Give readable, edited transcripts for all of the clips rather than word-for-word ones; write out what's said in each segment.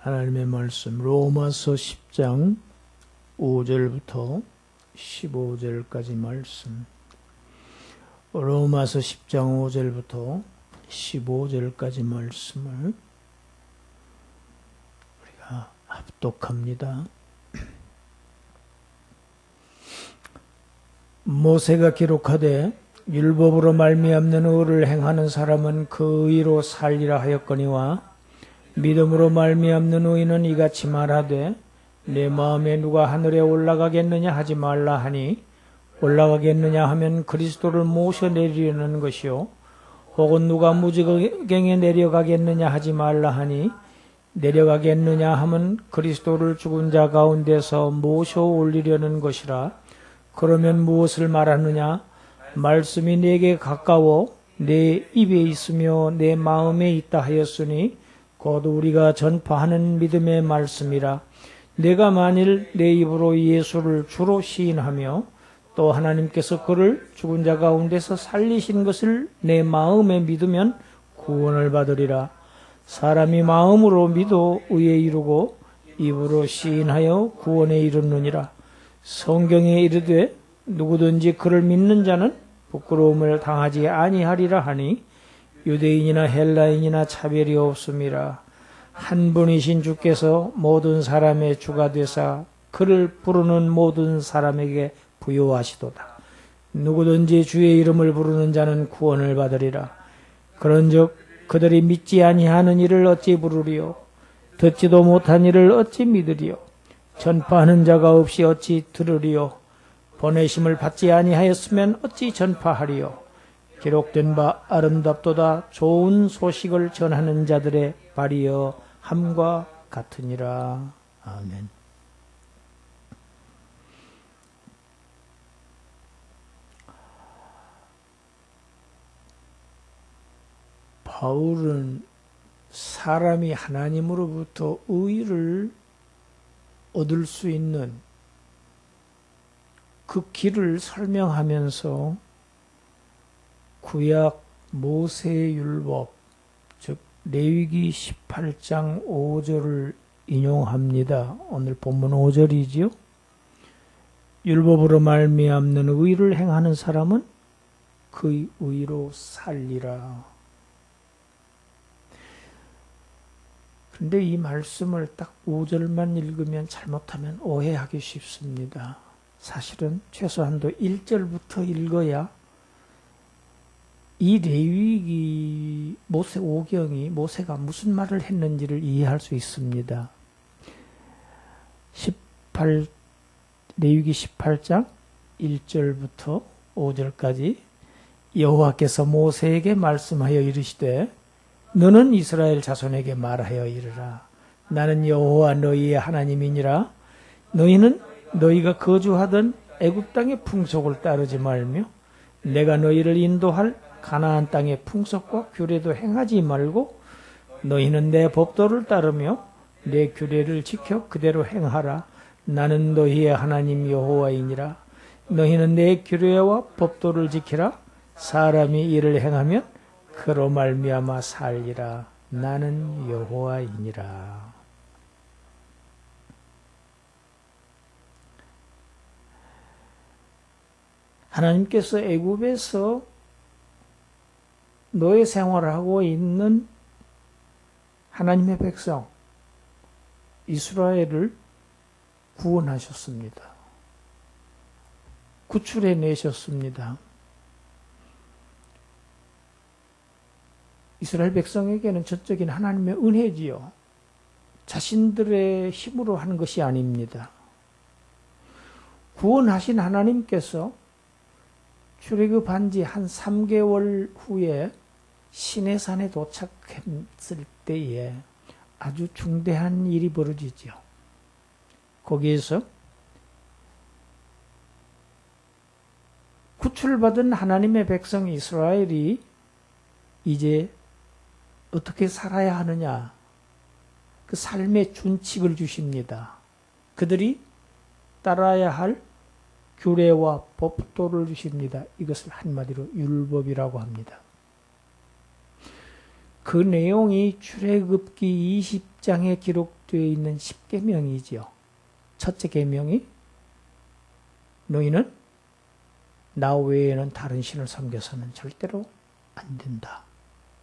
하나님의 말씀 로마서 10장 5절부터 15절까지 말씀. 로마서 10장 5절부터 15절까지 말씀을 우리가 합독합니다. 모세가 기록하되 율법으로 말미암는 의를 행하는 사람은 그 의로 살리라 하였거니와 믿음으로 말미암는 의인은 이같이 말하되 내 마음에 누가 하늘에 올라가겠느냐 하지 말라 하니 올라가겠느냐 하면 그리스도를 모셔내리려는 것이요 혹은 누가 무지경에 내려가겠느냐 하지 말라 하니 내려가겠느냐 하면 그리스도를 죽은 자 가운데서 모셔 올리려는 것이라. 그러면 무엇을 말하느냐? 말씀이 내게 가까워 내 입에 있으며 내 마음에 있다 하였으니 곧 우리가 전파하는 믿음의 말씀이라. 내가 만일 내 입으로 예수를 주로 시인하며 또 하나님께서 그를 죽은 자 가운데서 살리신 것을 내 마음에 믿으면 구원을 받으리라. 사람이 마음으로 믿어 의에 이르고 입으로 시인하여 구원에 이르느니라. 성경에 이르되 누구든지 그를 믿는 자는 부끄러움을 당하지 아니하리라 하니 유대인이나 헬라인이나 차별이 없음이라. 한 분이신 주께서 모든 사람의 주가 되사 그를 부르는 모든 사람에게 부요하시도다. 누구든지 주의 이름을 부르는 자는 구원을 받으리라. 그런즉 그들이 믿지 아니하는 일을 어찌 부르리요? 듣지도 못한 일을 어찌 믿으리요? 전파하는 자가 없이 어찌 들으리요? 보내심을 받지 아니하였으면 어찌 전파하리요? 기록된 바 아름답도다 좋은 소식을 전하는 자들의 발이여 함과 같으니라. 아멘. 바울은 사람이 하나님으로부터 의를 얻을 수 있는 그 길을 설명하면서 구약 모세의 율법, 즉 레위기 18장 5절을 인용합니다. 오늘 본문 5절이지요. 율법으로 말미암는 의를 행하는 사람은 그 의로 살리라. 그런데 이 말씀을 딱 5절만 읽으면 잘못하면 오해하기 쉽습니다. 사실은 최소한도 1절부터 읽어야 이 레위기 모세 오경이 모세가 무슨 말을 했는지를 이해할 수 있습니다. 레위기 18장 1절부터 5절까지 여호와께서 모세에게 말씀하여 이르시되 너는 이스라엘 자손에게 말하여 이르라. 나는 여호와 너희의 하나님이니라. 너희는 너희가 거주하던 애굽 땅의 풍속을 따르지 말며 내가 너희를 인도할 가나안 땅의 풍속과 규례도 행하지 말고 너희는 내 법도를 따르며 내 규례를 지켜 그대로 행하라. 나는 너희의 하나님 여호와이니라. 너희는 내 규례와 법도를 지키라. 사람이 이를 행하면 그로 말미암아 살리라. 나는 여호와이니라. 하나님께서 애굽에서 노예 생활을 하고 있는 하나님의 백성 이스라엘을 구원하셨습니다. 구출해 내셨습니다. 이스라엘 백성에게는 전적인 하나님의 은혜지요. 자신들의 힘으로 하는 것이 아닙니다. 구원하신 하나님께서 출애굽한 지 한 3개월 후에 시내산에 도착했을 때에 아주 중대한 일이 벌어지죠. 거기에서 구출받은 하나님의 백성 이스라엘이 이제 어떻게 살아야 하느냐, 그 삶의 준칙을 주십니다. 그들이 따라야 할 규례와 법도를 주십니다. 이것을 한마디로 율법이라고 합니다. 그 내용이 출애굽기 20장에 기록되어 있는 10계명이지요. 첫째 계명이 너희는 나 외에는 다른 신을 섬겨서는 절대로 안 된다.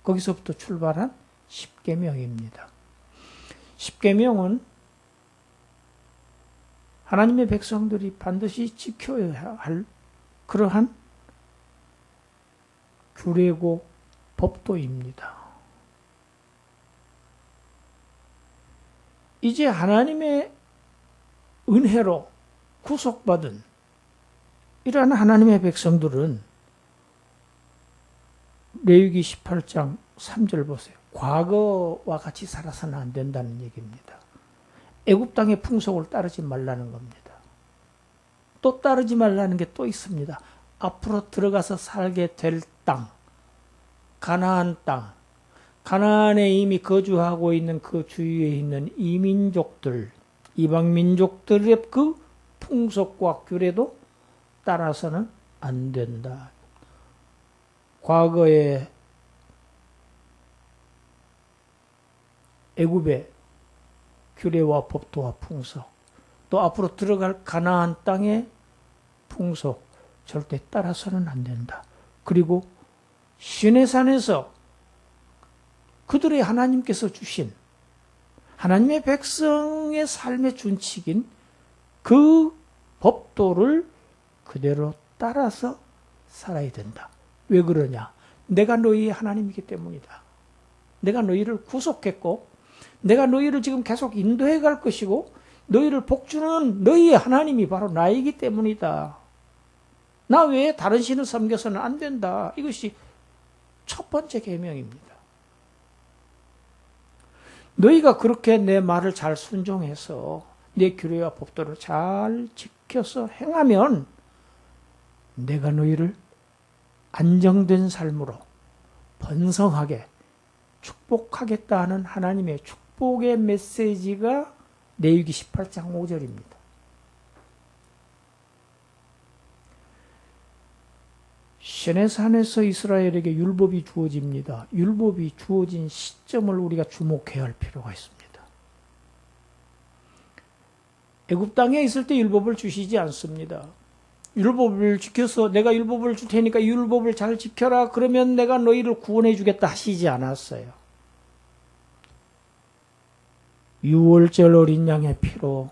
거기서부터 출발한 10계명입니다. 10계명은 하나님의 백성들이 반드시 지켜야 할 그러한 규례고 법도입니다. 이제 하나님의 은혜로 구속받은 이러한 하나님의 백성들은 레위기 18장 3절 보세요. 과거와 같이 살아서는 안 된다는 얘기입니다. 애굽 땅의 풍속을 따르지 말라는 겁니다. 또 따르지 말라는 게 또 있습니다. 앞으로 들어가서 살게 될 땅, 가나안 땅, 가나안에 이미 거주하고 있는 그 주위에 있는 이민족들, 이방민족들의 그 풍속과 규례도 따라서는 안 된다. 과거에 애굽의 규례와 법도와 풍속, 또 앞으로 들어갈 가나안 땅의 풍속 절대 따라서는 안 된다. 그리고 시내산에서 그들의 하나님께서 주신 하나님의 백성의 삶의 준칙인 그 법도를 그대로 따라서 살아야 된다. 왜 그러냐? 내가 너희의 하나님이기 때문이다. 내가 너희를 구속했고 내가 너희를 지금 계속 인도해 갈 것이고 너희를 복주는 너희의 하나님이 바로 나이기 때문이다. 나 외에 다른 신을 섬겨서는 안 된다. 이것이 첫 번째 계명입니다. 너희가 그렇게 내 말을 잘 순종해서 내 규례와 법도를 잘 지켜서 행하면 내가 너희를 안정된 삶으로 번성하게 축복하겠다 하는 하나님의 축복의 메시지가 레위기 18장 5절입니다. 시내산에서 이스라엘에게 율법이 주어집니다. 율법이 주어진 시점을 우리가 주목해야 할 필요가 있습니다. 애굽 땅에 있을 때 율법을 주시지 않습니다. 율법을 지켜서 내가 율법을 줄 테니까 율법을 잘 지켜라. 그러면 내가 너희를 구원해 주겠다 하시지 않았어요. 6월절 어린 양의 피로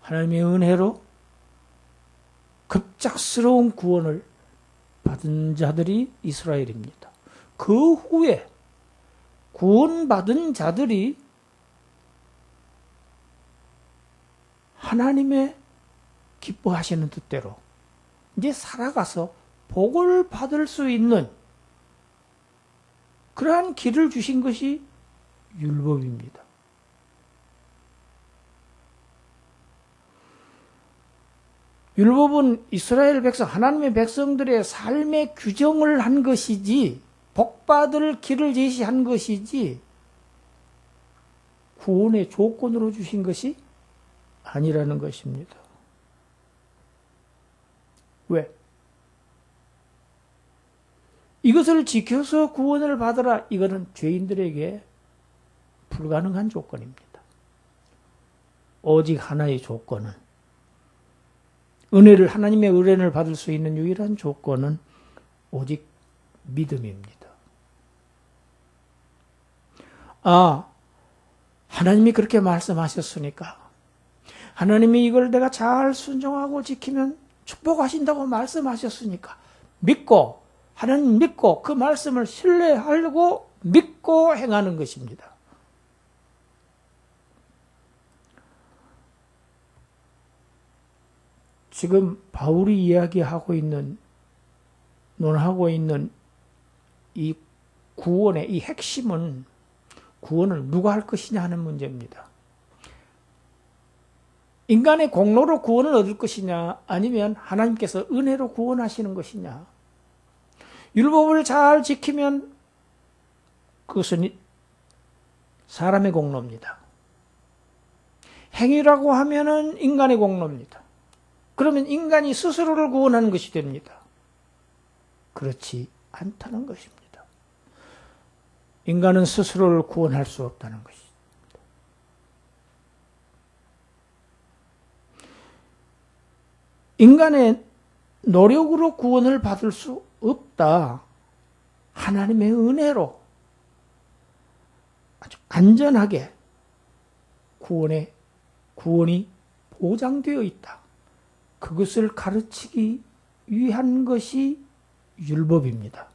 하나님의 은혜로 급작스러운 구원을 받은 자들이 이스라엘입니다. 그 후에 구원받은 자들이 하나님의 기뻐하시는 뜻대로 이제 살아가서 복을 받을 수 있는 그러한 길을 주신 것이 율법입니다. 율법은 이스라엘 백성, 하나님의 백성들의 삶의 규정을 한 것이지 복받을 길을 제시한 것이지 구원의 조건으로 주신 것이 아니라는 것입니다. 왜? 이것을 지켜서 구원을 받으라. 이거는 죄인들에게 불가능한 조건입니다. 오직 하나의 조건은 하나님의 은혜를 받을 수 있는 유일한 조건은 오직 믿음입니다. 하나님이 그렇게 말씀하셨으니까 하나님이 이걸 내가 잘 순종하고 지키면 축복하신다고 말씀하셨으니까 믿고 하나님 믿고 그 말씀을 신뢰하고 믿고 행하는 것입니다. 지금 바울이 논하고 있는 이 구원의 이 핵심은 구원을 누가 할 것이냐 하는 문제입니다. 인간의 공로로 구원을 얻을 것이냐 아니면 하나님께서 은혜로 구원하시는 것이냐. 율법을 잘 지키면 그것은 사람의 공로입니다. 행위라고 하면은 인간의 공로입니다. 그러면 인간이 스스로를 구원하는 것이 됩니다. 그렇지 않다는 것입니다. 인간은 스스로를 구원할 수 없다는 것이죠. 인간의 노력으로 구원을 받을 수 없다. 하나님의 은혜로 아주 안전하게 구원이 보장되어 있다. 그것을 가르치기 위한 것이 율법입니다.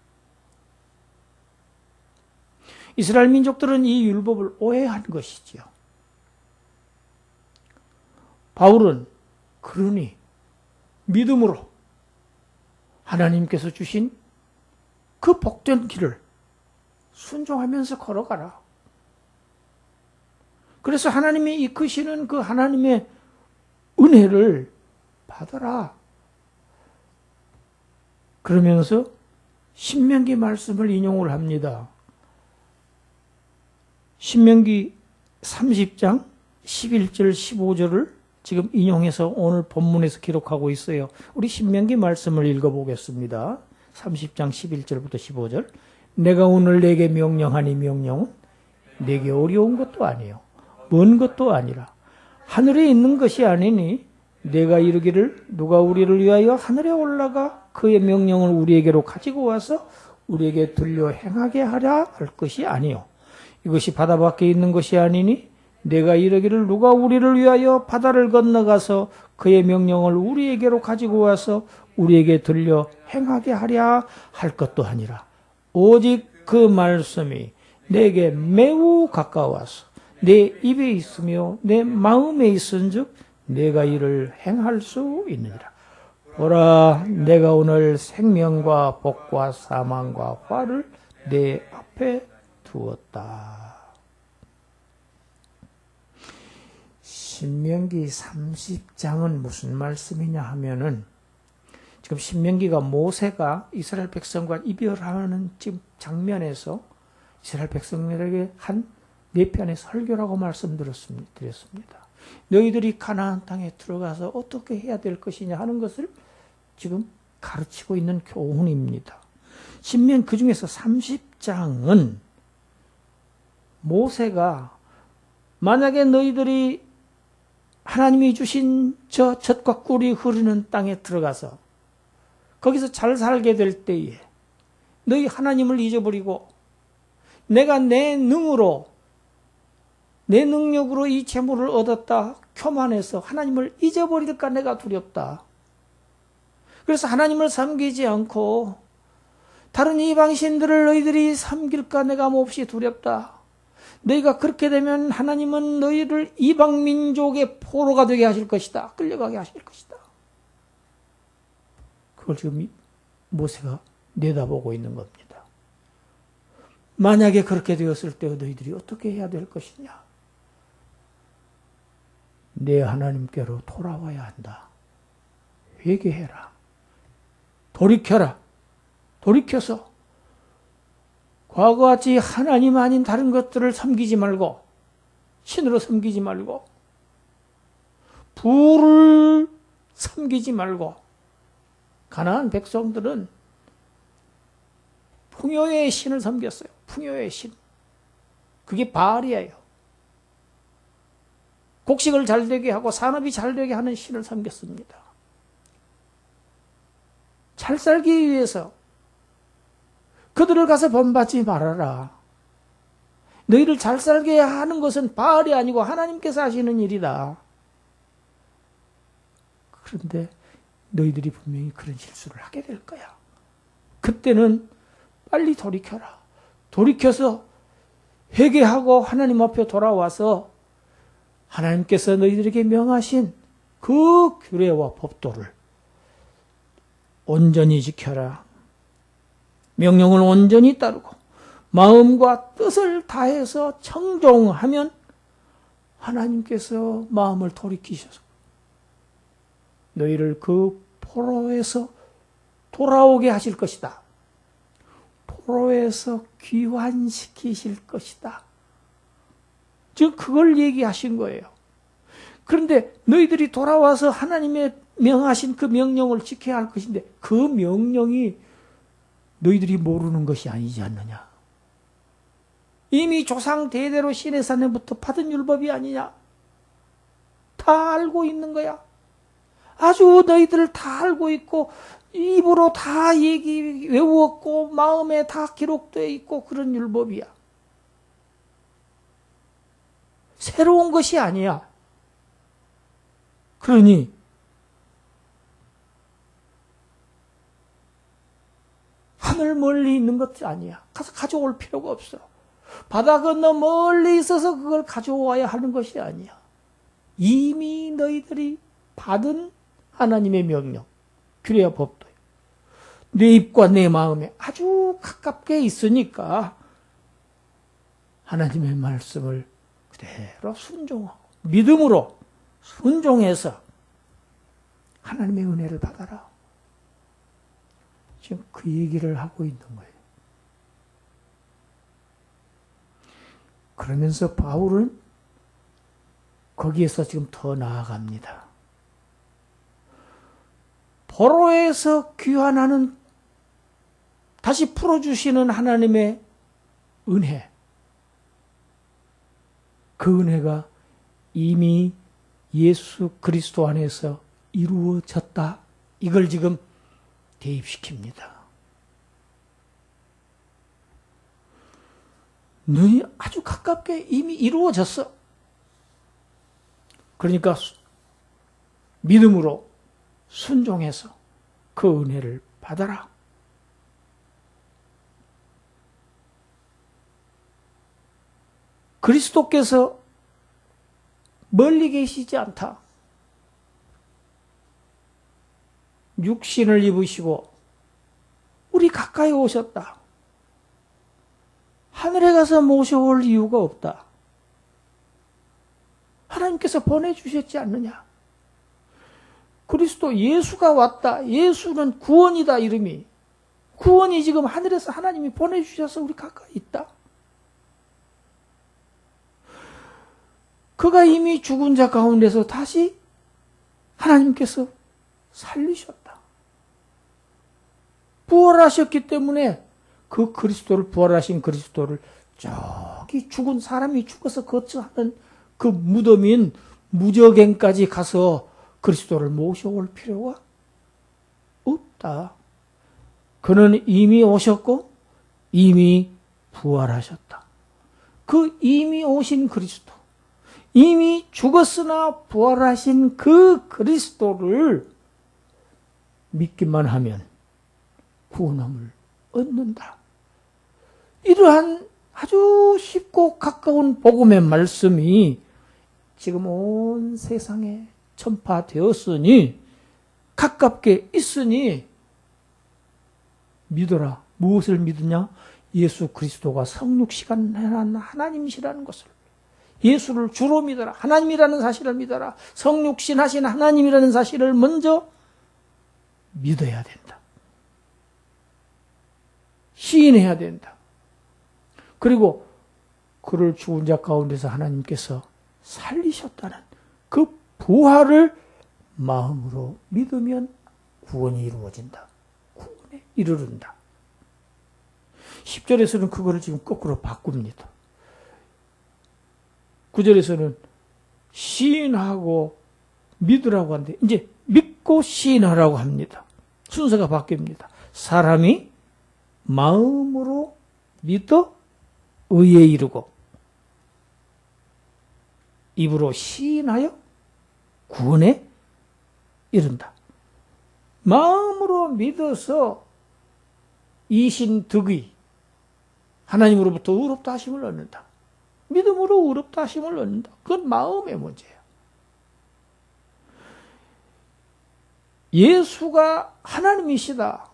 이스라엘 민족들은 이 율법을 오해한 것이지요. 바울은 그러니 믿음으로 하나님께서 주신 그 복된 길을 순종하면서 걸어가라. 그래서 하나님이 이끄시는 그 하나님의 은혜를 받아라. 그러면서 신명기 말씀을 인용을 합니다. 신명기 30장 11절 15절을 지금 인용해서 오늘 본문에서 기록하고 있어요. 우리 신명기 말씀을 읽어보겠습니다. 30장 11절부터 15절. 내가 오늘 내게 명령하니 명령은 내게 어려운 것도 아니요 먼 것도 아니라 하늘에 있는 것이 아니니 내가 이르기를 누가 우리를 위하여 하늘에 올라가 그의 명령을 우리에게로 가지고 와서 우리에게 들려 행하게 하랴 할 것이 아니요 이것이 바다 밖에 있는 것이 아니니 내가 이르기를 누가 우리를 위하여 바다를 건너가서 그의 명령을 우리에게로 가지고 와서 우리에게 들려 행하게 하랴 할 것도 아니라 오직 그 말씀이 내게 매우 가까워서 내 입에 있으며 내 마음에 있은즉 내가 이를 행할 수 있느니라. 보라, 내가 오늘 생명과 복과 사망과 화를 내 앞에 두었다. 신명기 30장은 무슨 말씀이냐 하면은 지금 신명기가 모세가 이스라엘 백성과 이별하는 지금 장면에서 이스라엘 백성들에게 한 4편의 설교라고 말씀드렸습니다. 너희들이 가나안 땅에 들어가서 어떻게 해야 될 것이냐 하는 것을 지금 가르치고 있는 교훈입니다. 신명 그 중에서 30장은 모세가 만약에 너희들이 하나님이 주신 저 젖과 꿀이 흐르는 땅에 들어가서 거기서 잘 살게 될 때에 너희 하나님을 잊어버리고 내가 내 능력으로 이 재물을 얻었다 교만해서 하나님을 잊어버릴까 내가 두렵다. 그래서 하나님을 섬기지 않고 다른 이방신들을 너희들이 섬길까 내가 몹시 두렵다. 너희가 그렇게 되면 하나님은 너희를 이방민족의 포로가 되게 하실 것이다. 끌려가게 하실 것이다. 그걸 지금 모세가 내다보고 있는 겁니다. 만약에 그렇게 되었을 때 너희들이 어떻게 해야 될 것이냐. 내 하나님께로 돌아와야 한다. 회개해라. 돌이켜라. 돌이켜서 과거같이 하나님 아닌 다른 것들을 섬기지 말고 신으로 섬기지 말고 부를 섬기지 말고 가나안 백성들은 풍요의 신을 섬겼어요. 풍요의 신. 그게 바알이에요. 곡식을 잘 되게 하고 산업이 잘 되게 하는 신을 섬겼습니다. 잘 살기 위해서 그들을 가서 본받지 말아라. 너희를 잘 살게 하는 것은 바알이 아니고 하나님께서 하시는 일이다. 그런데 너희들이 분명히 그런 실수를 하게 될 거야. 그때는 빨리 돌이켜라. 돌이켜서 회개하고 하나님 앞에 돌아와서 하나님께서 너희들에게 명하신 그 규례와 법도를 온전히 지켜라. 명령을 온전히 따르고 마음과 뜻을 다해서 청종하면 하나님께서 마음을 돌이키셔서 너희를 그 포로에서 돌아오게 하실 것이다. 포로에서 귀환시키실 것이다. 지금 그걸 얘기하신 거예요. 그런데 너희들이 돌아와서 하나님의 명하신 그 명령을 지켜야 할 것인데 그 명령이 너희들이 모르는 것이 아니지 않느냐. 이미 조상 대대로 신의 사내부터 받은 율법이 아니냐? 다 알고 있는 거야. 아주 너희들 다 알고 있고 입으로 다 외웠고 마음에 다 기록되어 있고 그런 율법이야. 새로운 것이 아니야. 그러니 하늘 멀리 있는 것도 아니야. 가서 가져올 필요가 없어. 바다 건너 멀리 있어서 그걸 가져와야 하는 것이 아니야. 이미 너희들이 받은 하나님의 명령, 규례와 법도 내 입과 내 마음에 아주 가깝게 있으니까 하나님의 말씀을 그대로 순종하고 믿음으로 순종해서 하나님의 은혜를 받아라. 지금 그 얘기를 하고 있는 거예요. 그러면서 바울은 거기에서 지금 더 나아갑니다. 포로에서 귀환하는 다시 풀어주시는 하나님의 은혜. 그 은혜가 이미 예수 그리스도 안에서 이루어졌다. 이걸 지금 대입시킵니다. 너희 아주 가깝게 이미 이루어졌어. 그러니까 믿음으로 순종해서 그 은혜를 받아라. 그리스도께서 멀리 계시지 않다. 육신을 입으시고 우리 가까이 오셨다. 하늘에 가서 모셔올 이유가 없다. 하나님께서 보내주셨지 않느냐. 그리스도 예수가 왔다. 예수는 구원이다 이름이. 구원이 지금 하늘에서 하나님이 보내주셔서 우리 가까이 있다. 그가 이미 죽은 자 가운데서 다시 하나님께서 살리셨다. 부활하셨기 때문에 그 그리스도를, 부활하신 그리스도를 저기 죽은 사람이 죽어서 거처하는 그 무덤인 무저갱까지 가서 그리스도를 모셔올 필요가 없다. 그는 이미 오셨고 이미 부활하셨다. 그 이미 오신 그리스도, 이미 죽었으나 부활하신 그 그리스도를 믿기만 하면 구원함을 얻는다. 이러한 아주 쉽고 가까운 복음의 말씀이 지금 온 세상에 전파되었으니, 가깝게 있으니 믿어라. 무엇을 믿으냐? 예수 그리스도가 성육시간 하나님이시라는 것을, 예수를 주로 믿어라. 하나님이라는 사실을 믿어라. 성육신하신 하나님이라는 사실을 먼저 믿어야 된다. 시인해야 된다. 그리고 그를 죽은 자 가운데서 하나님께서 살리셨다는 그 부활을 마음으로 믿으면 구원이 이루어진다. 구원에 이르른다. 10절에서는 그거를 지금 거꾸로 바꿉니다. 9절에서는 시인하고 믿으라고 하는데 이제 믿고 시인하라고 합니다. 순서가 바뀝니다. 사람이 마음으로 믿어 의에 이르고 입으로 시인하여 구원에 이른다. 마음으로 믿어서 이신 득의, 하나님으로부터 의롭다 하심을 얻는다. 믿음으로 의롭다 하심을 얻는다. 그건 마음의 문제야. 예수가 하나님이시다.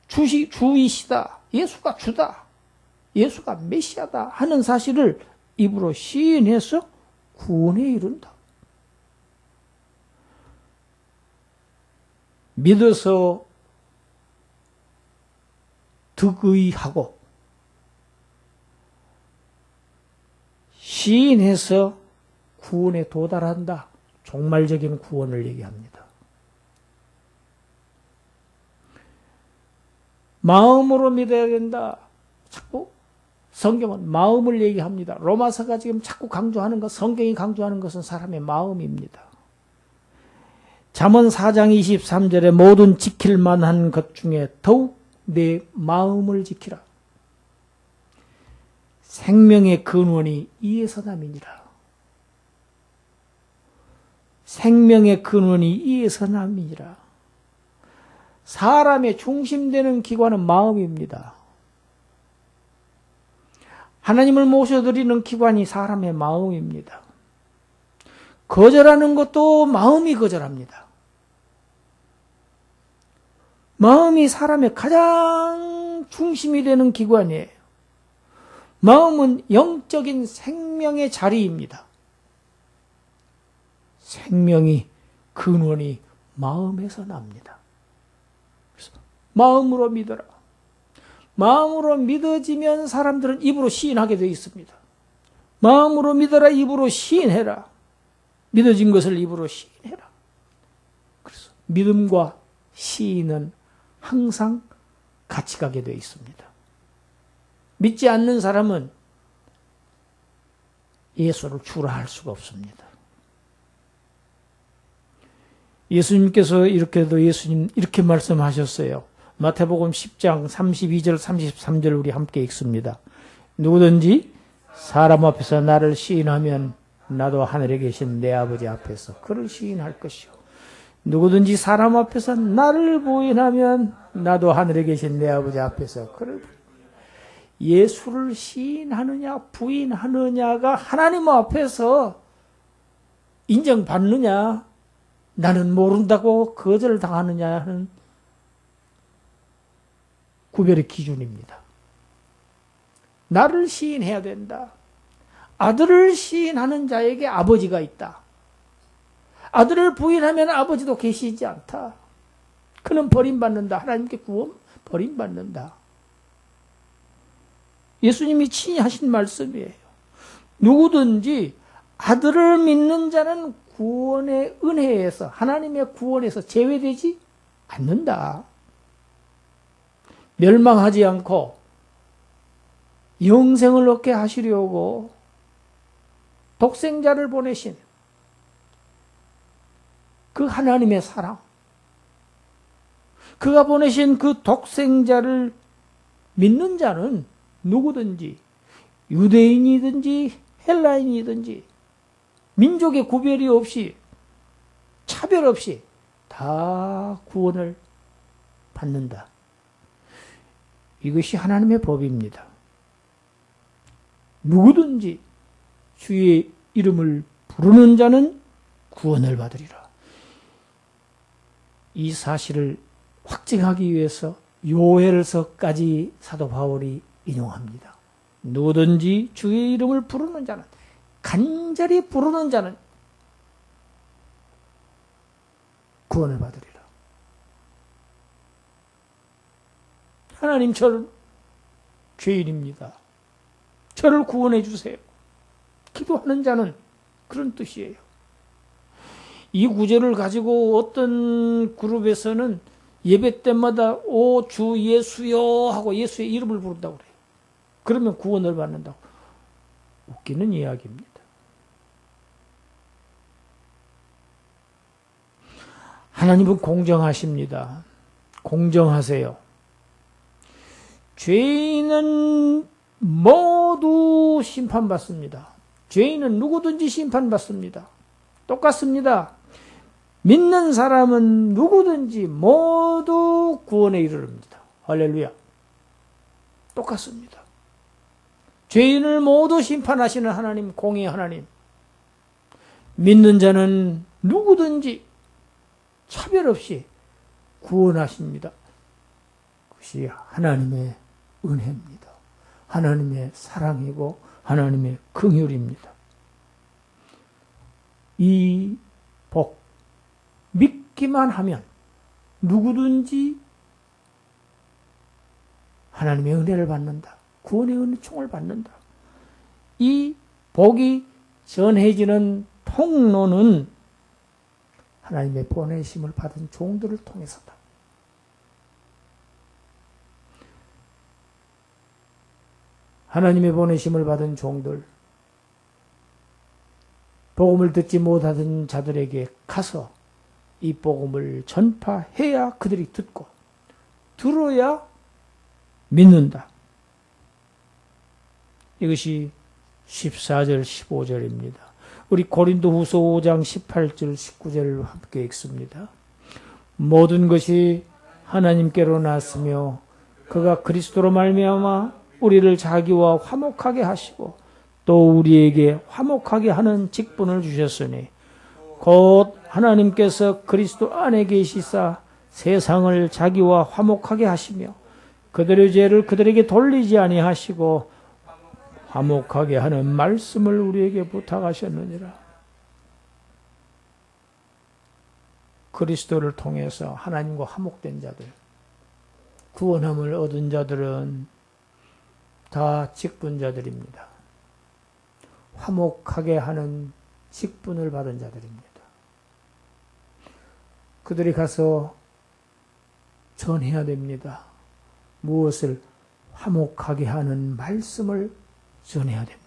주이시다. 예수가 주다. 예수가 메시아다 하는 사실을 입으로 시인해서 구원에 이른다. 믿어서 득의하고 시인해서 구원에 도달한다. 종말적인 구원을 얘기합니다. 마음으로 믿어야 된다. 자꾸 성경은 마음을 얘기합니다. 로마서가 지금 자꾸 강조하는 것, 성경이 강조하는 것은 사람의 마음입니다. 잠언 4장 23절에 모든 지킬 만한 것 중에 더욱 내 마음을 지키라. 생명의 근원이 이에서 남이니라. 생명의 근원이 이에서 남이니라. 사람의 중심되는 기관은 마음입니다. 하나님을 모셔드리는 기관이 사람의 마음입니다. 거절하는 것도 마음이 거절합니다. 마음이 사람의 가장 중심이 되는 기관이에요. 마음은 영적인 생명의 자리입니다. 생명이 근원이 마음에서 납니다. 그래서 마음으로 믿어라. 마음으로 믿어지면 사람들은 입으로 시인하게 되어 있습니다. 마음으로 믿어라, 입으로 시인해라. 믿어진 것을 입으로 시인해라. 그래서 믿음과 시인은 항상 같이 가게 되어 있습니다. 믿지 않는 사람은 예수를 주라 할 수가 없습니다. 예수님께서 예수님 이렇게 말씀하셨어요. 마태복음 10장 32절 33절 우리 함께 읽습니다. 누구든지 사람 앞에서 나를 시인하면 나도 하늘에 계신 내 아버지 앞에서 그를 시인할 것이요. 누구든지 사람 앞에서 나를 부인하면 나도 하늘에 계신 내 아버지 앞에서 그를 예수를 시인하느냐 부인하느냐가 하나님 앞에서 인정받느냐 나는 모른다고 거절당하느냐 하는 구별의 기준입니다. 나를 시인해야 된다. 아들을 시인하는 자에게 아버지가 있다. 아들을 부인하면 아버지도 계시지 않다. 그는 버림받는다. 하나님께 구원 버림받는다. 예수님이 친히 하신 말씀이에요. 누구든지 아들을 믿는 자는 구원의 은혜에서 하나님의 구원에서 제외되지 않는다. 멸망하지 않고 영생을 얻게 하시려고 독생자를 보내신 그 하나님의 사랑, 그가 보내신 그 독생자를 믿는 자는 누구든지 유대인이든지 헬라인이든지 민족의 구별이 없이 차별 없이 다 구원을 받는다. 이것이 하나님의 법입니다. 누구든지 주의 이름을 부르는 자는 구원을 받으리라. 이 사실을 확증하기 위해서 요엘서까지 사도 바울이 인용합니다. 누구든지 주의 이름을 부르는 자는, 간절히 부르는 자는 구원을 받으리라. 하나님, 저는 죄인입니다. 저를 구원해 주세요. 기도하는 자는 그런 뜻이에요. 이 구절을 가지고 어떤 그룹에서는 예배 때마다 오 주 예수여 하고 예수의 이름을 부른다고 그래요. 그러면 구원을 받는다고. 웃기는 이야기입니다. 하나님은 공정하십니다. 공정하세요. 죄인은 모두 심판받습니다. 죄인은 누구든지 심판받습니다. 똑같습니다. 믿는 사람은 누구든지 모두 구원에 이르릅니다. 할렐루야. 똑같습니다. 죄인을 모두 심판하시는 하나님, 공의 하나님. 믿는 자는 누구든지 차별 없이 구원하십니다. 그것이 하나님의 은혜입니다. 하나님의 사랑이고 하나님의 긍휼입니다. 이 복, 믿기만 하면 누구든지 하나님의 은혜를 받는다. 구원의 은총을 받는다. 이 복이 전해지는 통로는 하나님의 보내심을 받은 종들을 통해서다. 하나님의 보내심을 받은 종들, 복음을 듣지 못하던 자들에게 가서 이 복음을 전파해야 그들이 듣고 들어야 믿는다. 이것이 14절 15절입니다. 우리 고린도후서 5장 18절 19절을 함께 읽습니다. 모든 것이 하나님께로 났으며 그가 그리스도로 말미암아 우리를 자기와 화목하게 하시고 또 우리에게 화목하게 하는 직분을 주셨으니 곧 하나님께서 그리스도 안에 계시사 세상을 자기와 화목하게 하시며 그들의 죄를 그들에게 돌리지 아니하시고 화목하게 하는 말씀을 우리에게 부탁하셨느니라. 그리스도를 통해서 하나님과 화목된 자들, 구원함을 얻은 자들은 다 직분자들입니다. 화목하게 하는 직분을 받은 자들입니다. 그들이 가서 전해야 됩니다. 무엇을? 화목하게 하는 말씀을 전해야 됩니다.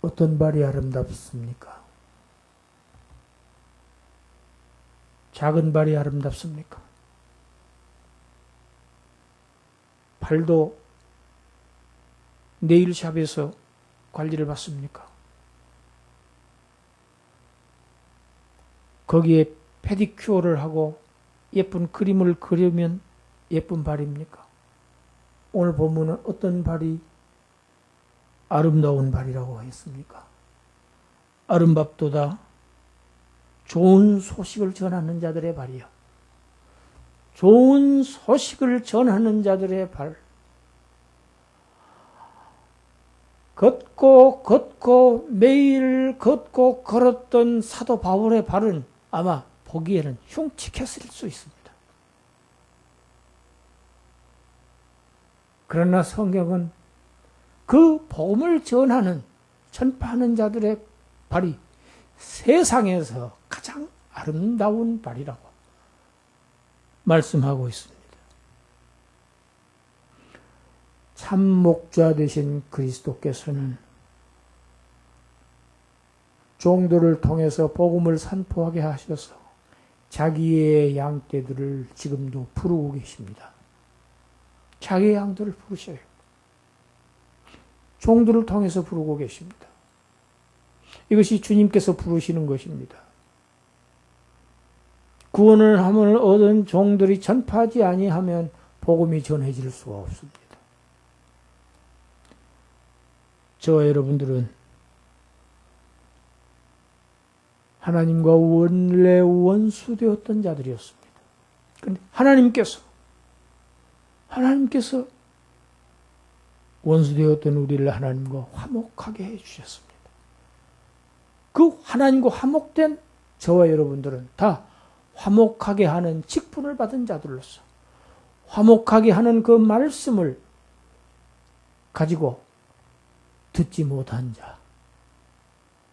어떤 발이 아름답습니까? 작은 발이 아름답습니까? 발도 네일샵에서 관리를 받습니까? 거기에 페디큐어를 하고 예쁜 그림을 그리면 예쁜 발입니까? 오늘 본문은 어떤 발이 아름다운 발이라고 했습니까? 아름답도다 좋은 소식을 전하는 자들의 발이요. 좋은 소식을 전하는 자들의 발. 걷고 매일 걷고 걸었던 사도 바울의 발은 아마 보기에는 흉측했을 수 있습니다. 그러나 성경은 그 복음을 전하는, 전파하는 자들의 발이 세상에서 가장 아름다운 발이라고 말씀하고 있습니다. 참 목자 되신 그리스도께서는 종들을 통해서 복음을 선포하게 하셔서 자기의 양떼들을 지금도 부르고 계십니다. 자기의 양들을 부르셔요. 종들을 통해서 부르고 계십니다. 이것이 주님께서 부르시는 것입니다. 구원을 함을 얻은 종들이 전파하지 아니하면 복음이 전해질 수가 없습니다. 저와 여러분들은 하나님과 원래 원수되었던 자들이었습니다. 그런데 하나님께서 원수되었던 우리를 하나님과 화목하게 해주셨습니다. 그 하나님과 화목된 저와 여러분들은 다 화목하게 하는 직분을 받은 자들로서 화목하게 하는 그 말씀을 가지고 듣지 못한 자,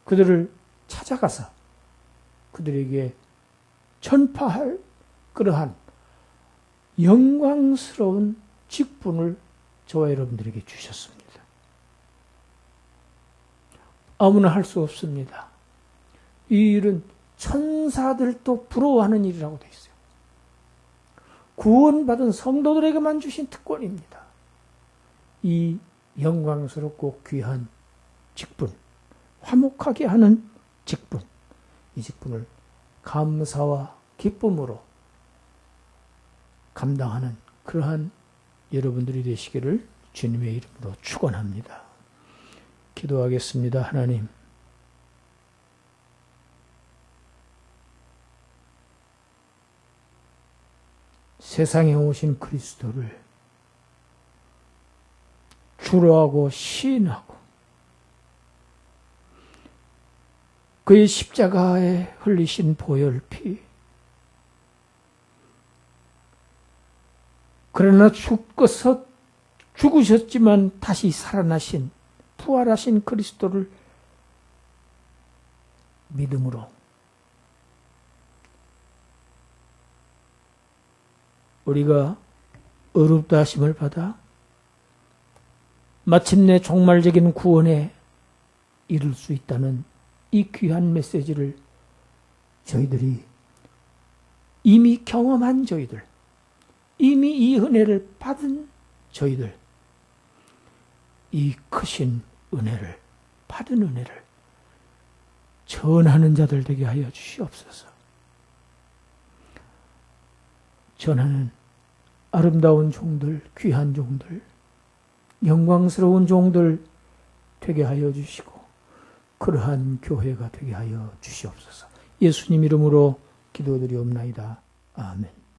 그들을 찾아가서 그들에게 전파할 그러한 영광스러운 직분을 저와 여러분들에게 주셨습니다. 아무나 할 수 없습니다. 이 일은 천사들도 부러워하는 일이라고 되어 있어요. 구원받은 성도들에게만 주신 특권입니다. 이 영광스럽고 귀한 직분, 화목하게 하는 직분, 이 직분을 감사와 기쁨으로 감당하는 그러한 여러분들이 되시기를 주님의 이름으로 축원합니다. 기도하겠습니다. 하나님, 세상에 오신 그리스도를 주로하고 시인하고 그의 십자가에 흘리신 보혈피, 그러나 죽어서 죽으셨지만 다시 살아나신 부활하신 그리스도를 믿음으로 우리가 어렵다 하심을 받아 마침내 종말적인 구원에 이룰 수 있다는 이 귀한 메시지를 저희들이 이미 경험한 저희들, 이미 이 은혜를 받은 저희들, 이 크신 은혜를, 받은 은혜를 전하는 자들 되게 하여 주시옵소서. 전하는 아름다운 종들, 귀한 종들, 영광스러운 종들 되게 하여 주시고 그러한 교회가 되게 하여 주시옵소서. 예수님 이름으로 기도드리옵나이다. 아멘.